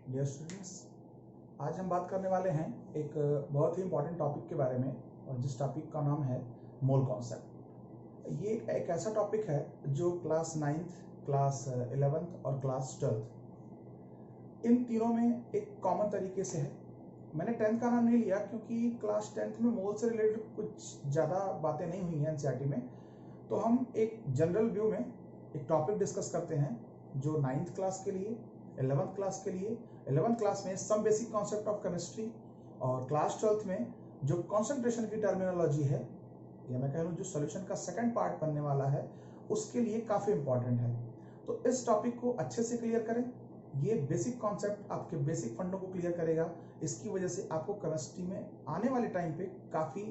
Dear students, आज हम बात करने वाले हैं एक बहुत ही इम्पॉर्टेंट टॉपिक के बारे में, और जिस टॉपिक का नाम है मोल कॉन्सेप्ट। ये एक ऐसा टॉपिक है जो क्लास 9th, क्लास 11th और क्लास 12th इन तीनों में एक कॉमन तरीके से है। मैंने 10th का नाम नहीं लिया क्योंकि क्लास 10th में मोल से रिलेटेड कुछ ज़्यादा बातें नहीं हुई हैं एनसीईआरटी में। तो हम एक जनरल व्यू में एक टॉपिक डिस्कस करते हैं जो 9th क्लास के लिए, 11th क्लास के लिए, 11th क्लास में some basic concept of chemistry, और क्लास 12th में जो कॉन्सेंट्रेशन की टर्मिनोलॉजी है, या मैं कह लूँ जो सॉल्यूशन का सेकंड पार्ट बनने वाला है, उसके लिए काफ़ी इंपॉर्टेंट है। तो इस टॉपिक को अच्छे से क्लियर करें। ये बेसिक कॉन्सेप्ट आपके बेसिक फंडों को क्लियर करेगा। इसकी वजह से आपको केमिस्ट्री में आने वाले टाइम पे काफ़ी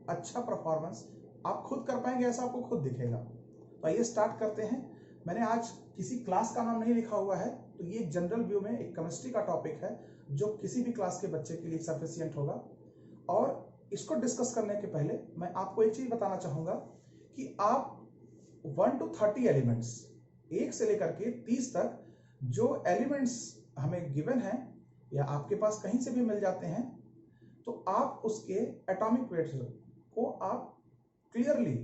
अच्छा परफॉर्मेंस आप खुद कर पाएंगे, ऐसा आपको खुद दिखेगा। तो आइए स्टार्ट करते हैं। मैंने आज किसी क्लास का नाम नहीं लिखा हुआ है, तो ये जनरल व्यू में एक केमिस्ट्री का टॉपिक है जो किसी भी क्लास के बच्चे के लिए सफिशिएंट होगा। और इसको डिस्कस करने के पहले मैं आपको एक चीज बताना चाहूंगा कि आप 1 to 30 एलिमेंट्स, 1 से लेकर के 30 तक जो एलिमेंट्स हमें गिवन है या आपके पास कहीं से भी मिल जाते हैं, तो आप उसके एटॉमिक वेट्स को आप क्लियरली,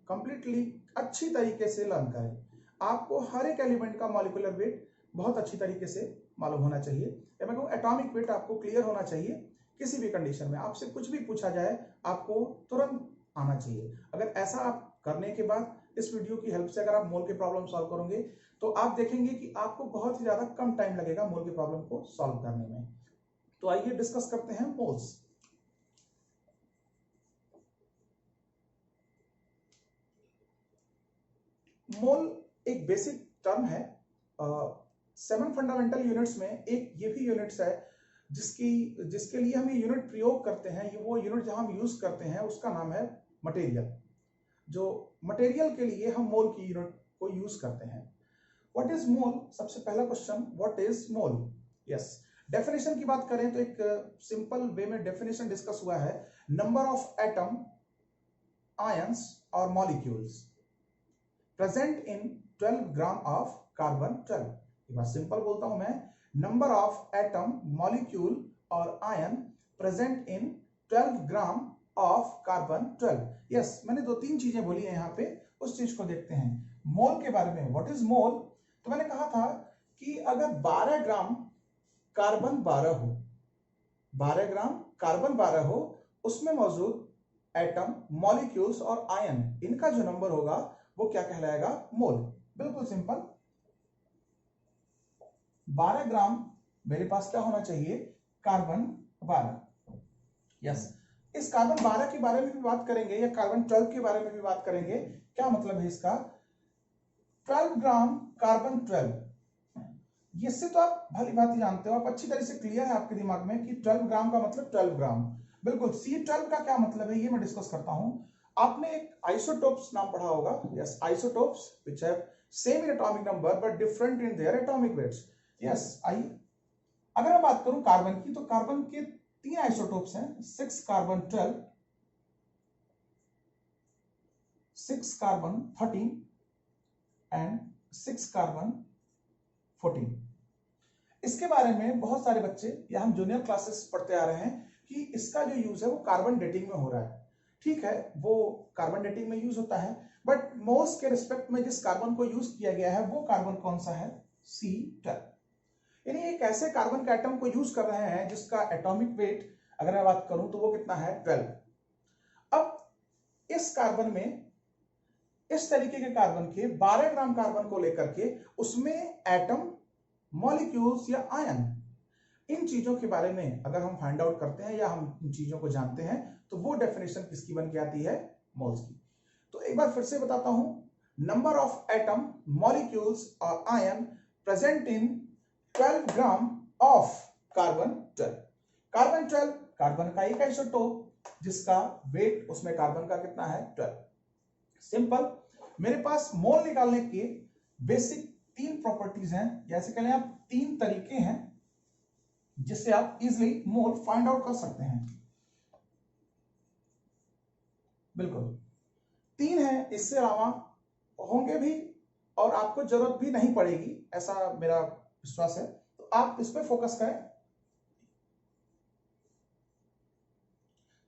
कंप्लीटली अच्छी तरीके से लर्न करें। आपको हर एक एलिमेंट का मॉलिक्यूलर वेट बहुत अच्छी तरीके से मालूम होना चाहिए, या मैं कहूँ एटॉमिक वेट आपको क्लियर होना चाहिए। किसी भी कंडीशन में आपसे कुछ भी पूछा जाए आपको तुरंत आना चाहिए। अगर ऐसा आप करने के बाद इस वीडियो की हेल्प से अगर आप मोल के प्रॉब्लम सॉल्व करोगे तो आप देखेंगे कि आपको बहुत ही ज्यादा कम टाइम लगेगा मोल के प्रॉब्लम को सॉल्व करने में। तो आइए डिस्कस करते हैं मोल्स। मोल एक बेसिक टर्म है। 7 फंडामेंटल यूनिट्स में एक ये भी यूनिट्स है जिसके लिए हम ये यूनिट प्रयोग करते हैं। ये वो यूनिट जहां हम यूज करते हैं उसका नाम है मटेरियल। जो मटेरियल के लिए हम मोल की यूनिट को यूज करते हैं। व्हाट इज मोल? सबसे पहला question, what is mole? Yes, definition की बात करें तो एक सिंपल वे में डेफिनेशन डिस्कस हुआ है। नंबर ऑफ एटम, आयंस और molecules present in 12 gram of carbon 12। एक बार सिंपल बोलता हूं मैं, नंबर ऑफ एटम, मॉलिक्यूल और ion present in 12 gram of carbon 12। Yes, मैंने 2-3 चीजें बोली है यहाँ पे, उस चीज को देखते हैं। मोल के बारे में, व्हाट इज मोल? तो मैंने कहा था कि अगर 12 ग्राम कार्बन 12 हो, 12 ग्राम कार्बन 12 हो, उसमें मौजूद एटम, मॉलिक्यूल्स और आयन, इनका जो नंबर होगा वो क्या कहलाएगा? मोल। बिल्कुल सिंपल। 12 ग्राम मेरे पास क्या होना चाहिए? कार्बन 12। यस, इस कार्बन 12 के बारे में भी बात करेंगे या कार्बन 12 के बारे में भी बात करेंगे। क्या मतलब है इसका? 12 ग्राम कार्बन 12, इससे तो आप भली बात ही जानते हो, आप अच्छी तरह से क्लियर है आपके दिमाग में कि 12 ग्राम का मतलब 12 ग्राम। बिल्कुल। C12 का क्या मतलब है ये मैं डिस्कस करता हूं। आपने एक आइसोटोप्स नाम पढ़ा होगा। Yes, isotopes which have same in atomic number but different in their atomic weights. Yes, आइए अगर मैं बात करूं कार्बन की, तो कार्बन के 3 आइसोटोप्स हैं, 6 कार्बन 12, 6 कार्बन 13 एंड 6 कार्बन 14। इसके बारे में बहुत सारे बच्चे या हम जूनियर क्लासेस पढ़ते आ रहे हैं कि इसका जो यूज है वो कार्बन डेटिंग में हो रहा है। ठीक है, वो कार्बन डेटिंग में यूज होता है, बट मोल्स के रिस्पेक्ट में जिस कार्बन को यूज किया गया है वो कार्बन कौन सा है? C12। यानी एक ऐसे कार्बन के एटम को यूज कर रहे हैं जिसका एटॉमिक वेट अगर मैं बात करूं तो वो कितना है? 12। अब इस कार्बन में, इस तरीके के कार्बन के 12 ग्राम कार्बन को लेकर के उसमें एटम, मॉलिक्यूल्स या आयन, इन चीजों के बारे में अगर हम फाइंड आउट करते हैं या हम इन चीजों को जानते हैं तो वो डेफिनेशन किसकी बन के आती है? मोल्स की। तो एक बार फिर से बताता हूं, नंबर ऑफ एटम, मॉलिक्यूल्स और ion present in 12 gram of carbon 12। Carbon 12 carbon का एक आइसोटोप जिसका वेट उसमें कार्बन का कितना है? 12। सिंपल। मेरे पास मोल निकालने के बेसिक 3 प्रॉपर्टीज हैं, जैसे कह लें आप 3 तरीके हैं जिससे आप इजिली मोल फाइंड आउट कर सकते हैं। बिल्कुल 3 है, इससे अलावा होंगे भी और आपको जरूरत भी नहीं पड़ेगी, ऐसा मेरा विश्वास है। तो आप इस पे फोकस करें।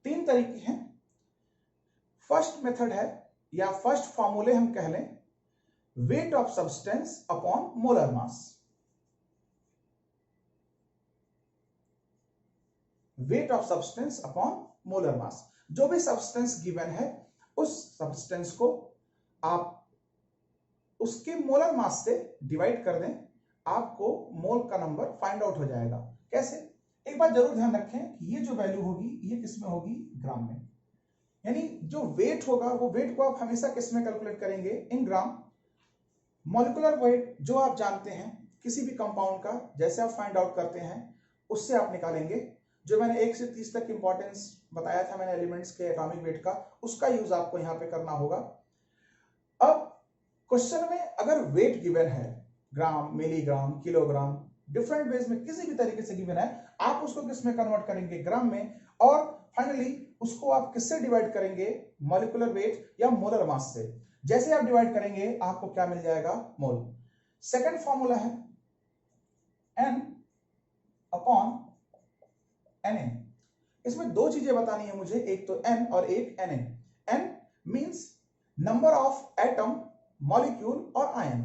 3 तरीके हैं। फर्स्ट मेथड है या फर्स्ट फॉर्मूले हम कह लें, weight of substance upon molar mass. Weight of substance upon molar mass. जो भी सब्सटेंस गिवन है उस सब्सटेंस को आप उसके मोलर मास से डिवाइड कर दें, आपको मोल का नंबर फाइंड आउट हो जाएगा। कैसे? एक बात जरूर ध्यान रखें कि ये जो वैल्यू होगी ये किस में होगी? ग्राम में। यानी जो वेट होगा वो वेट को आप हमेशा किस में कैलकुलेट करेंगे? इन ग्राम। मॉलिक्यूलर वेट जो आप जानते हैं किसी भी कंपाउंड का, जैसे आप फाइंड आउट करते हैं उससे आप निकालेंगे। जो मैंने 1 से 30 तक इंपॉर्टेंस बताया था मैंने एलिमेंट्स के एटॉमिक वेट का, उसका यूज आपको यहां पे करना होगा। अब क्वेश्चन में अगर वेट गिवन है, ग्राम, मिलीग्राम, किलोग्राम, डिफरेंट वेज में किसी भी तरीके से गिवन है, आप उसको किस में कन्वर्ट करेंगे? ग्राम में। और फाइनली उसको आप किससे डिवाइड करेंगे? मॉलिक्यूलर वेट या मोलर मास से। जैसे आप डिवाइड करेंगे आपको क्या मिल जाएगा? मोल। सेकंड फॉर्मूला है N अपॉन Na। इसमें 2 चीजें बतानी है मुझे, एक तो N और एक Na। N means number of atom, molecule और आयन।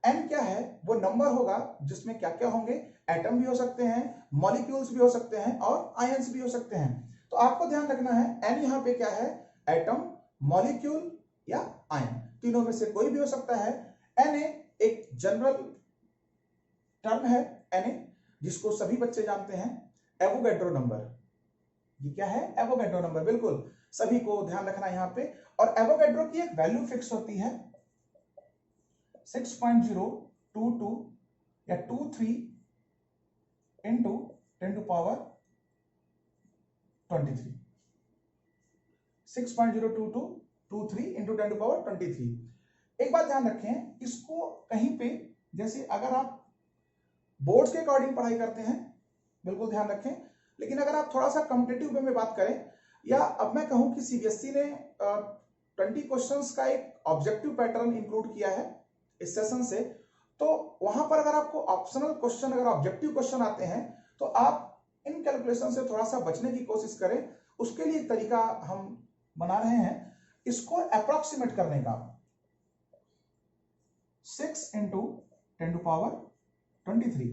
N क्या है? वो नंबर होगा जिसमें क्या क्या होंगे? एटम भी हो सकते हैं, मॉलिक्यूल्स भी हो सकते हैं और आयंस भी हो सकते हैं। तो आपको ध्यान रखना है N यहां पे क्या है? एटम, मॉलिक्यूल या आयन, तीनों में से कोई भी हो सकता है। Na एक जनरल टर्म है, Na जिसको सभी बच्चे जानते हैं, एवोगैड्रो नंबर। ये क्या है? Avogadro number. बिल्कुल सभी को ध्यान रखना है यहां पे। और एवोगैड्रो की एक वैल्यू फिक्स होती है 6.022 या 23 into 10 to power 23। 6.02223 into 10 to power 23। एक बात ध्यान रखें, इसको कहीं पे, जैसे अगर आप बोर्ड्स के अकॉर्डिंग पढ़ाई करते हैं बिल्कुल ध्यान रखें, लेकिन अगर आप थोड़ा सा कॉम्पिटिटिव वे में बात करें, या अब मैं कहूं कि सीबीएसई ने 20 क्वेश्चंस का एक ऑब्जेक्टिव पैटर्न इंक्लूड किया है इस सेशन से, तो वहां पर अगर आपको ऑप्शनल क्वेश्चन, अगर ऑब्जेक्टिव क्वेश्चन आते हैं तो आप इन कैलकुलेशन से थोड़ा सा बचने की कोशिश करें। उसके लिए एक तरीका हम बना रहे हैं, इसको अप्रोक्सीमेट करने का। 6 इंटू 10 टू पावर 23।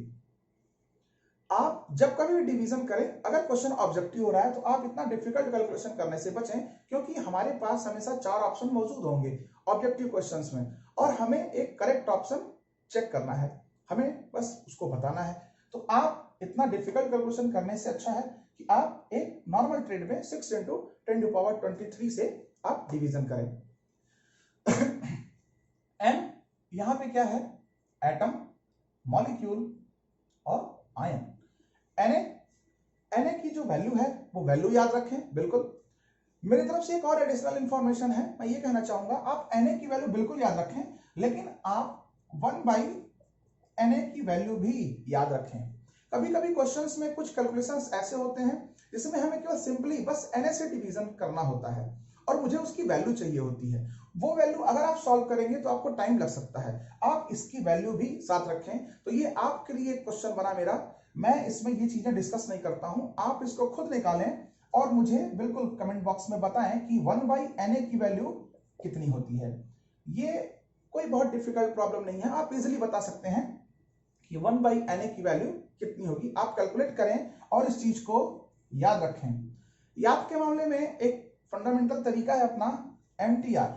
आप जब कभी भी डिवीजन करें, अगर क्वेश्चन ऑब्जेक्टिव हो रहा है तो आप इतना डिफिकल्ट कैलकुलेशन करने से बचें, क्योंकि हमारे पास हमेशा 4 ऑप्शन मौजूद होंगे ऑब्जेक्टिव क्वेश्चंस में, और हमें एक करेक्ट ऑप्शन चेक करना है, हमें बस उसको बताना है। तो आप इतना डिफिकल्ट कैलकुलेशन करने से अच्छा है कि आप एक नॉर्मल ट्रेड में 6 इंटू 10 टू पावर 23 से आप डिवीजन करें। एन यहां पे क्या है? एटम, मॉलिक्यूल और आयन। Na की जो वैल्यू है वो वैल्यू याद रखें। बिल्कुल मेरी तरफ से एक और एडिशनल इंफॉर्मेशन है, मैं ये कहना चाहूंगा, आप Na की वैल्यू बिल्कुल याद रखें, लेकिन आप 1/Na की वैल्यू भी याद रखें। कभी कभी क्वेश्चंस में कुछ कैलकुलेशंस ऐसे होते हैं जिसमें हमें केवल सिंपली बस Na से डिवीजन करना होता है और मुझे उसकी वैल्यू चाहिए होती है। वो वैल्यू अगर आप सॉल्व करेंगे तो आपको टाइम लग सकता है, आप इसकी वैल्यू भी साथ रखें। तो ये आपके लिए एक क्वेश्चन बना मेरा, मैं इसमें ये चीजें डिस्कस नहीं करता हूं, आप इसको खुद निकालें और मुझे बिल्कुल कमेंट बॉक्स में बताएं कि 1/Na की वैल्यू कितनी होती है। ये कोई बहुत डिफिकल्ट प्रॉब्लम नहीं है, आप इजीली बता सकते हैं कि 1/Na की वैल्यू कितनी होगी। आप कैलकुलेट करें और इस चीज को याद रखें। याद के मामले में एक फंडामेंटल तरीका है अपना MTR।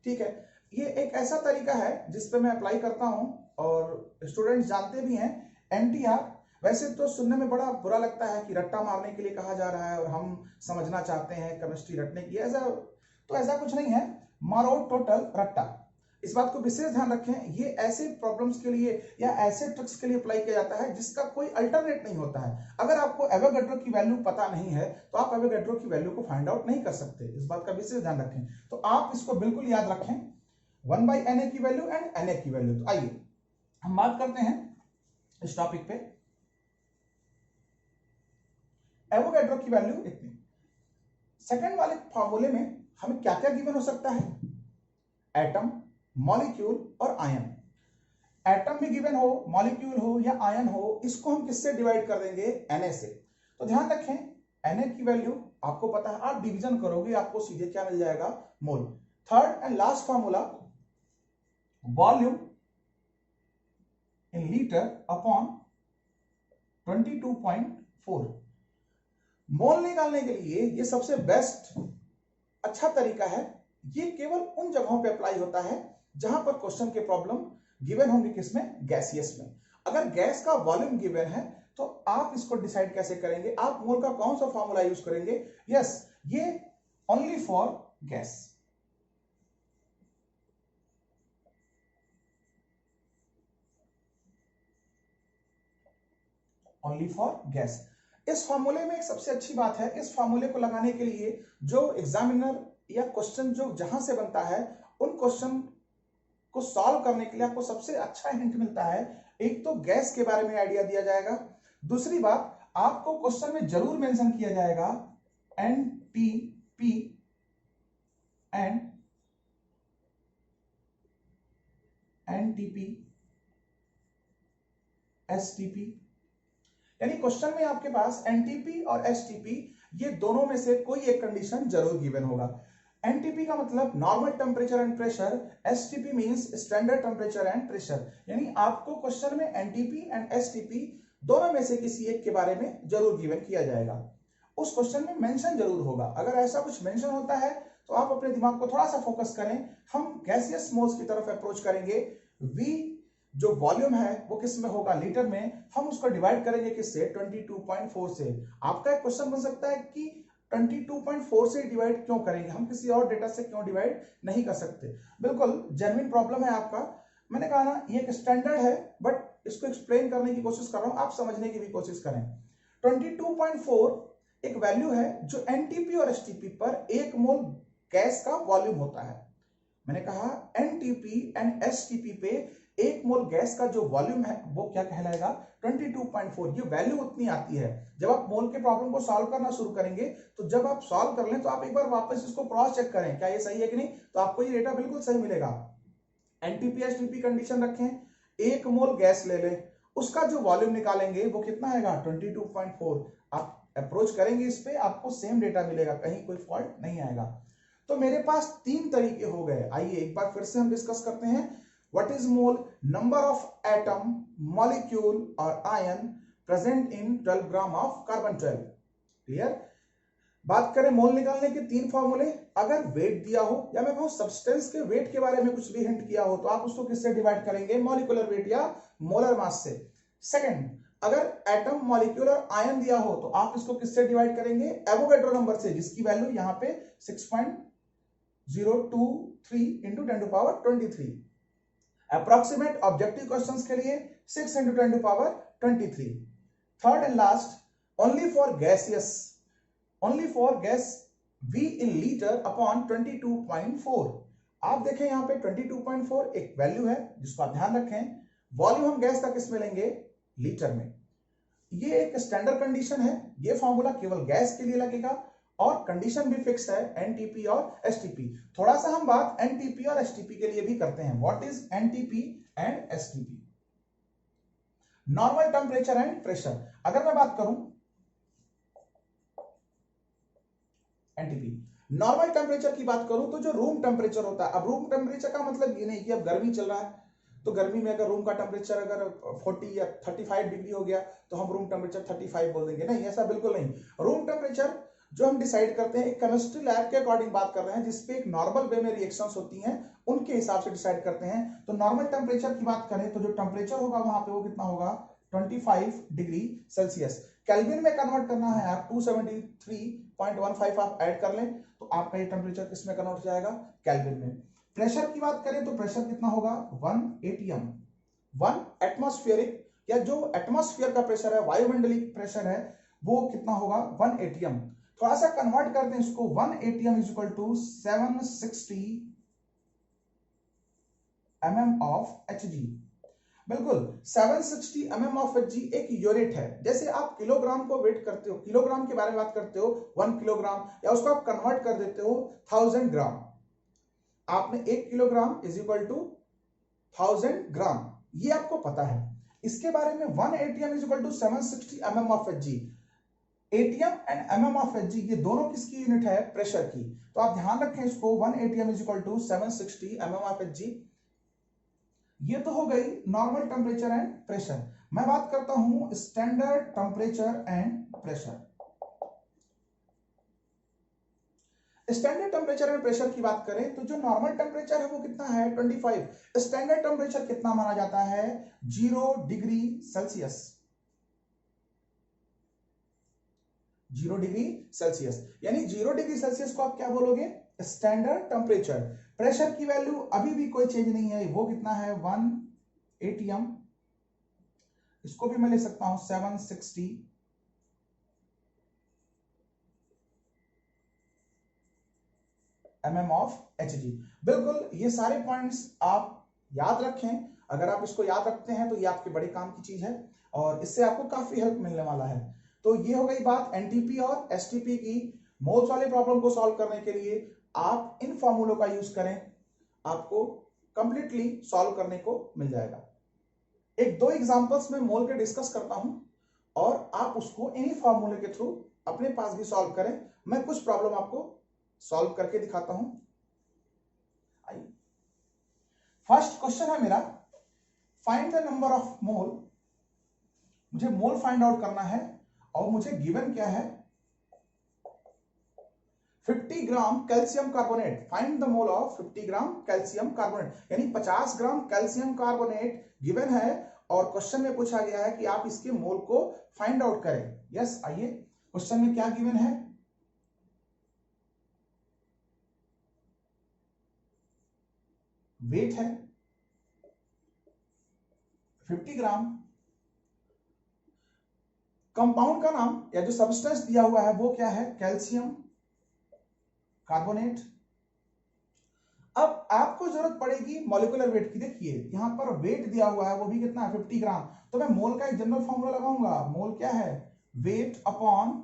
ठीक है, ये एक ऐसा तरीका है जिस पे मैं अप्लाई करता हूं और स्टूडेंट्स जानते भी हैं। MTR वैसे तो सुनने में बड़ा बुरा लगता है कि रट्टा मारने के लिए कहा जा रहा है और हम समझना चाहते हैं केमिस्ट्री रटने की, ऐसा कुछ नहीं है। मारो टोटल रट्टा, इस बात को विशेष ध्यान रखें। ये ऐसे प्रॉब्लम्स के लिए या ऐसे ट्रिक्स के लिए अप्लाई किया जाता है जिसका कोई अल्टरनेट नहीं होता है। अगर आपको एवोगैड्रो की वैल्यू पता नहीं है तो आप एवोगैड्रो की वैल्यू को फाइंड आउट नहीं कर सकते, इस बात का विशेष ध्यान रखें। तो आप इसको बिल्कुल याद रखें, 1/Na की वैल्यू एंड Na की वैल्यू। तो आइए हम बात करते हैं इस टॉपिक पे। एवोगैड्रो की वैल्यू इतनी। सेकंड वाले फॉर्मूले में हमें क्या क्या गिवन हो सकता है? एटम, मॉलिक्यूल और आयन। एटम भी गिवन हो, मॉलिक्यूल हो या आयन हो, इसको हम किससे डिवाइड कर देंगे? Na से। तो ध्यान रखें Na की वैल्यू आपको पता है, आप डिवीजन करोगे आपको सीधे क्या मिल जाएगा? Mole. Third and last formula, volume in litre upon 22.4। Mole निकालने के लिए ये सबसे बेस्ट अच्छा तरीका है। ये केवल उन जगहों पे अप्लाई होता है जहां पर क्वेश्चन के प्रॉब्लम गिवन होंगे, किसमें? गैसियस में। अगर गैस का वॉल्यूम गिवन है तो आप इसको डिसाइड कैसे करेंगे? आप मोल का कौन सा फॉर्मूला यूज करेंगे? यस, ये only for gas. Only for gas. इस फॉर्मूले में एक सबसे अच्छी बात है, इस फॉर्मूले को लगाने के लिए जो एग्जामिनर या क्वेश्चन जो जहां से बनता है, उन क्वेश्चन को सॉल्व करने के लिए आपको सबसे अच्छा हिंट मिलता है। एक तो गैस के बारे में आइडिया दिया जाएगा, दूसरी बात आपको क्वेश्चन में जरूर मेंशन किया जाएगा एनटीपी एंड एसटीपी। यानी क्वेश्चन में आपके पास एनटीपी और एसटीपी ये दोनों में से कोई एक कंडीशन जरूर गिवन होगा। एनटीपी का मतलब normal temperature and pressure, STP means standard temperature and pressure. यानी आपको क्वेश्चन में एनटीपी एंड एसटीपी दोनों में से किसी एक के बारे में जरूर गिवन किया जाएगा, उस क्वेश्चन में मेंशन जरूर होगा। अगर ऐसा कुछ मेंशन होता है तो आप अपने दिमाग को थोड़ा सा फोकस करें। हम गैसियस मोल्स की तरफ अप्रोच करेंगे। V जो वॉल्यूम है वो किस में होगा? लीटर में। हम उसको डिवाइड करेंगे किससे? 22.4 से। आपका एक क्वेश्चन बन सकता है कि 22.4 से डिवाइड क्यों करेंगे, हम किसी और डेटा से क्यों डिवाइड नहीं कर सकते? बिल्कुल जेन्युइन प्रॉब्लम है आपका। मैंने कहा ना, ये एक स्टैंडर्ड है, बट इसको एक्सप्लेन करने की कोशिश कर रहा हूं, आप समझने की भी कोशिश करें। 22.4 एक वैल्यू है जो एनटीपी और एसटीपी पर 1 मोल गैस का वॉल्यूम होता है। मैंने कहा एनटीपी एंड एसटीपी पे 1 मोल गैस का जो वॉल्यूम है वो क्या कहलाएगा? 22.4। ये वैल्यू उतनी आती है। जब आप मोल के प्रॉब्लम को सॉल्व करना शुरू करेंगे तो जब आप सॉल्व कर लें तो आप एक बार वापस इसको क्रॉस चेक करें क्या ये सही है कि नहीं, तो आपको ये डेटा बिल्कुल सही मिलेगा। एनटीपी एसटीपी कंडीशन रखें, 1 मोल गैस ले लें, उसका जो वॉल्यूम निकालेंगे वो कितना आएगा? 22.4। आप अप्रोच करेंगे इस पे, आपको सेम डेटा मिलेगा, कहीं कोई फॉल्ट नहीं आएगा। तो मेरे पास 3 तरीके हो गए। आइए एक बार फिर से हम डिस्कस करते हैं। What is mole? Number of atom, molecule और ion present in 12 gram of carbon 12। Clear? बात करें मोल निकालने के 3 फॉर्मूले। अगर वेट दिया हो या मैं कहूं सब्सटेंस के वेट के बारे में कुछ भी हिंट किया हो तो आप उसको किससे डिवाइड करेंगे? मॉलिक्यूलर वेट या मोलर मास से। सेकंड, अगर एटम, मॉलिक्यूल और आयन दिया हो तो आप इसको किससे डिवाइड करेंगे? एवोगैड्रो नंबर से, जिसकी वैल्यू यहां पे 6.023 इंटू 10⁻23। अप्रोक्सीमेट ऑब्जेक्टिव क्वेश्चंस के लिए 6 into 10⁻23। Third and last, only for gaseous, only for gas V in litre upon 22.4। आप देखें यहां पे 22.4 एक वैल्यू है जिसको आप ध्यान रखें। वॉल्यूम हम गैस का किस में लेंगे? लीटर में। ये एक स्टैंडर्ड कंडीशन है, ये फॉर्मूला केवल गैस के लिए लगेगा और कंडीशन भी फिक्स है एनटीपी और एसटीपी। थोड़ा सा हम बात एनटीपी और एसटीपी के लिए भी करते हैं। What is NTP and STP? Normal temperature and pressure. अगर मैं बात करूं एनटीपी, नॉर्मल टेम्परेचर की बात करूं तो जो रूम टेम्परेचर होता है, अब रूम टेम्परेचर का मतलब ये नहीं कि अब गर्मी चल रहा है तो गर्मी में अगर रूम का टेम्परेचर अगर 40 या 35 डिग्री हो गया तो हम रूम टेम्परेचर 35 बोल देंगे, नहीं, ऐसा बिल्कुल नहीं। रूम टेम्परेचर जो हम डिसाइड करते हैं एक केमिस्ट्री लैब के अकॉर्डिंग बात कर रहे हैं, जिसपे एक नॉर्मल वे में रिएक्शंस होती हैं, उनके हिसाब से डिसाइड करते हैं। तो नॉर्मल टेम्परेचर की बात करें तो जो टेम्परेचर होगा वहां पे वो कितना होगा? 25 डिग्री सेल्सियस। केल्विन में कन्वर्ट करना है आप 273.15 आप ऐड कर लें तो आपका ये टेम्परेचर किसमें कन्वर्ट हो जाएगा? केल्विन में। प्रेशर की बात करें तो प्रेशर कितना होगा? 1 atm। 1 एटमॉस्फेरिक या जो एटमॉस्फेयर का प्रेशर है, वायुमंडलीय प्रेशर है, वो कितना होगा? 1 atm। थोड़ा सा कन्वर्ट करते हैं इसको, 1 atm is equal to 760 mm of Hg। बिल्कुल 760 mm ऑफ Hg एक यूनिट है। जैसे आप किलोग्राम को वेट करते हो, किलोग्राम के बारे में बात करते हो 1 किलोग्राम, या उसको आप कन्वर्ट कर देते हो 1000 ग्राम। आपने 1 kilogram is equal to 1000 gram, ये आपको पता है। इसके बारे में 1 atm is equal to 760 mm of Hg। ATM and mm of Hg ये दोनों किसकी यूनिट है? प्रेशर की। तो आप ध्यान रखें इसको, 1 atm is equal to 760 mm of Hg। ये तो हो गई नॉर्मल टेम्परेचर एंड प्रेशर। मैं बात करता हूं standard temperature and pressure. Standard temperature and pressure की बात करें तो जो नॉर्मल टेम्परेचर है वो कितना है? 25। स्टैंडर्ड टेम्परेचर कितना माना जाता है? 0 डिग्री सेल्सियस। 0 डिग्री सेल्सियस, यानी 0 डिग्री सेल्सियस को आप क्या बोलोगे? Standard temperature. प्रेशर की वैल्यू अभी भी कोई चेंज नहीं है, वो कितना है? 1 atm। इसको भी मैं ले सकता हूं 760 mm ऑफ Hg। बिल्कुल, ये सारे पॉइंट्स आप याद रखें। अगर आप इसको याद रखते हैं तो ये आपके बड़े काम की चीज है और इससे आपको काफी हेल्प मिलने वाला है। तो ये हो गई बात एनटीपी और एसटीपी की। मोल्स वाले प्रॉब्लम को सॉल्व करने के लिए आप इन फॉर्मूलों का यूज करें, आपको कंप्लीटली सॉल्व करने को मिल जाएगा। एक दो एग्जांपल्स में मोल के डिस्कस करता हूं और आप उसको इन्हीं फॉर्मूले के थ्रू अपने पास भी सॉल्व करें। मैं कुछ प्रॉब्लम आपको सॉल्व करके दिखाता हूं। आइए, फर्स्ट क्वेश्चन है मेरा, find the number of mole. मुझे मोल फाइंड आउट करना है और मुझे गिवन क्या है? 50 ग्राम calcium carbonate. Find the mole of 50 gram calcium carbonate, यानी 50 ग्राम कैल्शियम कार्बोनेट गिवन है और क्वेश्चन में पूछा गया है कि आप इसके मोल को फाइंड आउट करें। यस, आइए, क्वेश्चन में क्या गिवन है? वेट है 50 ग्राम, कंपाउंड का नाम या जो सब्सटेंस दिया हुआ है वो क्या है? Calcium carbonate. अब आपको जरूरत पड़ेगी मॉलिक्यूलर वेट की। देखिए यहां पर वेट दिया हुआ है, वो भी कितना है? 50 ग्राम। तो मैं मोल का एक जनरल फॉर्मूला लगाऊंगा। मोल क्या है? वेट अपॉन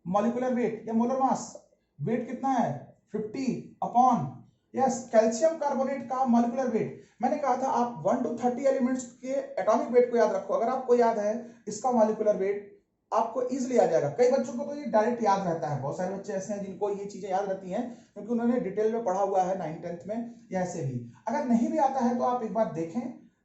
मॉलिक्यूलर वेट या मोलर मास। वेट कितना है? 50 अपॉन, यस, कैल्शियम कार्बोनेट का मॉलिक्यूलर वेट। मैंने कहा था आप 1 to 30 एलिमेंट्स के एटॉमिक वेट को याद रखो। अगर आपको याद है इसका मॉलिक्यूलर वेट, आपको इजीली आ जाएगा। कई बच्चों को तो ये डायरेक्ट याद रहता है, बहुत सारे बच्चे ऐसे हैं जिनको ये चीजें याद रहती हैं क्योंकि उन्होंने डिटेल में पढ़ा हुआ है 9th 10th में या ऐसे भी। अगर नहीं भी आता है तो आप एक बार देखें,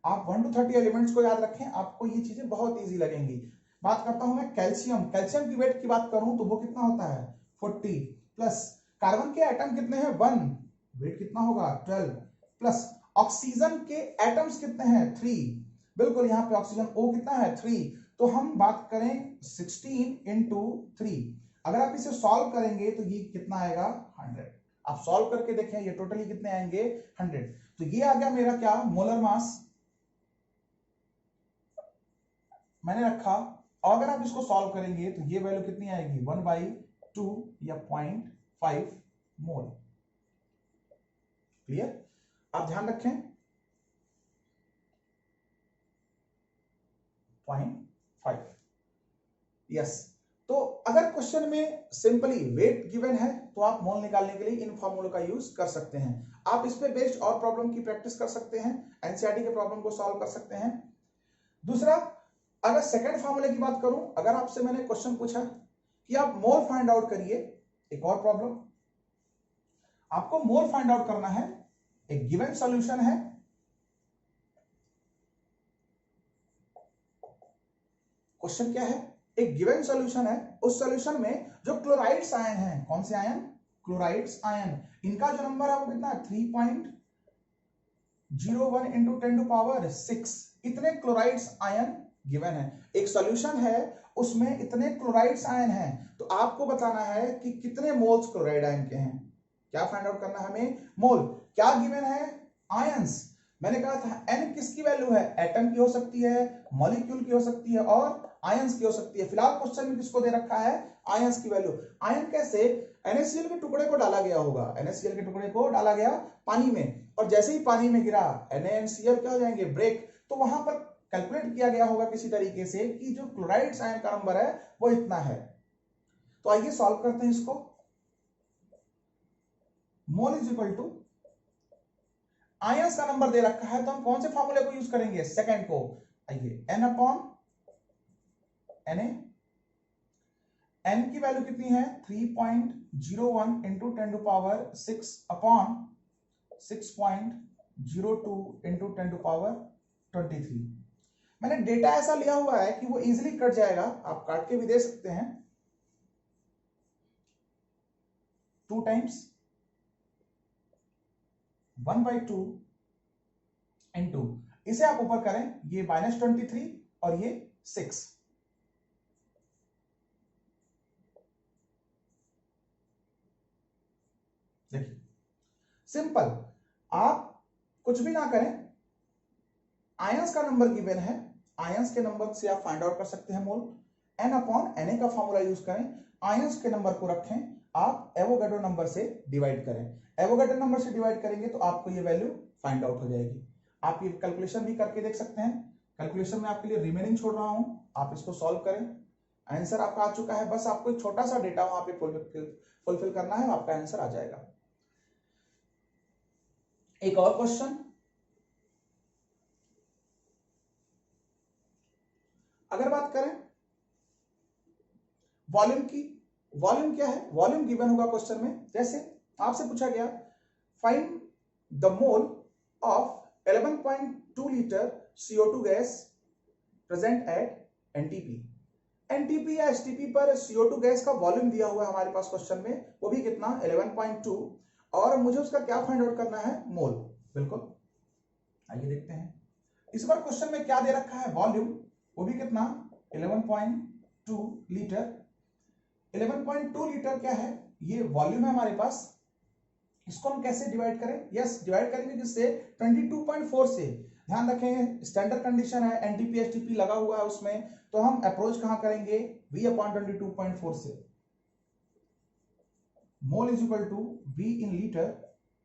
आप 1 to 30 एलिमेंट्स को याद रखें, आपको ये चीजें बहुत ईजी लगेंगी। बात करता हूं मैं कैल्शियम। कैल्शियम की वेट की बात करूं तो वो कितना होता है? 40 प्लस कार्बन के एटम कितने हैं? 1, वेट कितना होगा? 12 प्लस ऑक्सीजन के एटम्स कितने हैं? 3। बिल्कुल, यहां पे ऑक्सीजन O कितना है? 3। तो हम बात करें 16 इंटू 3, अगर आप इसे सॉल्व करेंगे तो ये कितना आएगा? 100। आप सॉल्व करके देखें ये टोटली कितने आएंगे? 100। तो ये आ गया मेरा क्या? मोलर मास मैंने रखा। और अगर आप इसको सॉल्व करेंगे तो ये वैल्यू कितनी आएगी? 1/2 या 0.5 मोल। क्लियर? आप ध्यान रखें 0.5। यस, तो अगर क्वेश्चन में सिंपली वेट गिवन है तो आप मोल निकालने के लिए इन फॉर्मूलों का यूज कर सकते हैं। आप इस पे बेस्ड और प्रॉब्लम की प्रैक्टिस कर सकते हैं, एनसीईआरटी के प्रॉब्लम को सॉल्व कर सकते हैं। दूसरा, अगर सेकंड फॉर्मूले की बात करूं, अगर आपसे मैंने क्वेश्चन पूछा कि आप मोल फाइंड आउट करिए, एक और प्रॉब्लम, आपको मोल फाइंड आउट करना है। एक गिवन सॉल्यूशन है, क्वेश्चन क्या है? एक गिवन सॉल्यूशन है, उस सॉल्यूशन में जो क्लोराइड्स आयन हैं, कौन से आयन? Chlorides ion. इनका जो नंबर है वो कितना है? 3.01 इंटू 10⁶। इतने क्लोराइड्स आयन गिवन है। एक सॉल्यूशन है उसमें इतने क्लोराइड्स आयन हैं, तो आपको बताना है कि कितने मोल्स क्लोराइड आयन के हैं। क्या फाइंड आउट करना है हमें? मोल। क्या गिवन है? आयंस। मैंने कहा था n किसकी वैल्यू है? एटम की हो सकती है, मॉलिक्यूल की हो सकती है और आयंस की हो सकती है। फिलहाल क्वेश्चन में किसको दे रखा है? आयंस की वैल्यू। आयन कैसे? NaCl के टुकड़े को डाला गया होगा, NaCl के टुकड़े को डाला गया पानी में, और जैसे ही पानी में गिरा NaNCl क्या हो जाएंगे? ब्रेक। तो वहां पर कैलकुलेट किया गया होगा किसी तरीके से कि जो क्लोराइड्स आयन का नंबर है वो इतना है। तो आइए सॉल्व करते हैं इसको। Mole is equal to ions का नंबर दे रखा है तो हम कौन से फॉर्मूले को यूज करेंगे, सेकंड को। आइए n अपॉन Na, n की वैल्यू कितनी है 3.01 इंटू 10⁻6 अपॉन 6.02 इंटू 10⁻23। मैंने डेटा ऐसा लिया हुआ है कि वो इजीली कट जाएगा, आप काट के भी दे सकते हैं। 2 टाइम्स 1/2 इंटू, इसे आप ऊपर करें, ये -23 और ये 6। देखिए सिंपल, आप कुछ भी ना करें, आयंस का नंबर गिवन है, आयंस के नंबर से आप फाइंड आउट कर सकते हैं मोल। n अपॉन Na का फॉर्मूला यूज करें, आयंस के नंबर को रखें, आप एवोगाड्रो नंबर से डिवाइड करें। एवोगाड्रो नंबर से डिवाइड करेंगे तो आपको ये वैल्यू फाइंड आउट हो जाएगी। आप ये कैलकुलेशन भी करके देख सकते हैं, कैलकुलेशन में आपके लिए रिमेनिंग छोड़ रहा हूं, आप इसको सॉल्व करें। आंसर आपका आ चुका है, बस आपको एक छोटा सा डेटा वहां पे फुलफिल करना है, आपका आंसर आ जाएगा। एक और क्वेश्चन, अगर बात करें वॉल्यूम की, वॉल्यूम क्या है, वॉल्यूम गिवन होगा क्वेश्चन में। जैसे आपसे पूछा गया find the mole of 11.2 litre CO2 gas present at NTP. NTP या एसटीपी पर CO2 गैस का वॉल्यूम दिया हुआ है हमारे पास क्वेश्चन में, वो भी कितना 11.2, और मुझे उसका क्या फाइंड आउट करना है, मोल। बिल्कुल, आइए देखते हैं। इस बार क्वेश्चन में क्या दे रखा है, वॉल्यूम, वो भी कितना 11.2 लीटर। 11.2 लीटर क्या है, ये वॉल्यूम है हमारे पास। इसको हम कैसे डिवाइड करें, यस डिवाइड करेंगे किससे, 22.4 से। ध्यान रखें स्टैंडर्ड कंडीशन है, एनटीपी एसटीपी लगा हुआ है उसमें, तो हम अप्रोच कहां करेंगे, V/22.4 से। Mole is equal to V in litre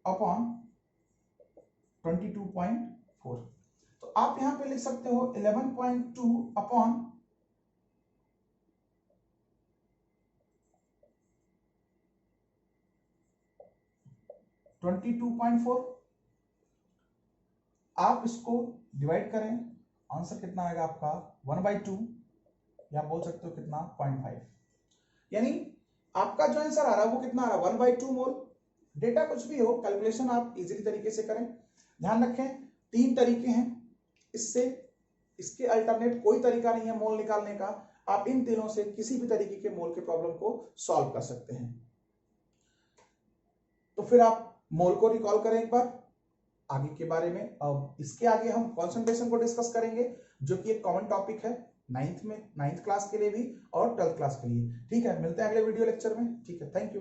upon 22.4। तो आप यहां पे लिख सकते हो 11.2 अपॉन 22.4। आप इसको डिवाइड करें, आंसर कितना आएगा आपका 1/2, या बोल सकते हो कितना 0.5। यानी आपका जो आंसर आ रहा है वो कितना आ रहा है 1/2 मोल। डेटा कुछ भी हो, कैलकुलेशन आप इजीली तरीके से करें। ध्यान रखें 3 तरीके हैं, इससे इसके अल्टरनेट कोई तरीका नहीं है मोल निकालने का। आप इन तीनों से किसी भी तरीके के मोल के प्रॉब्लम को सॉल्व कर सकते हैं। तो फिर आप मोल को रिकॉल करें एक बार आगे के बारे में। अब इसके आगे हम कॉन्सेंट्रेशन को डिस्कस करेंगे, जो कि एक कॉमन टॉपिक है 9th क्लास के लिए भी और 12th क्लास के लिए। ठीक है, मिलते हैं अगले वीडियो लेक्चर में। ठीक है, थैंक यू।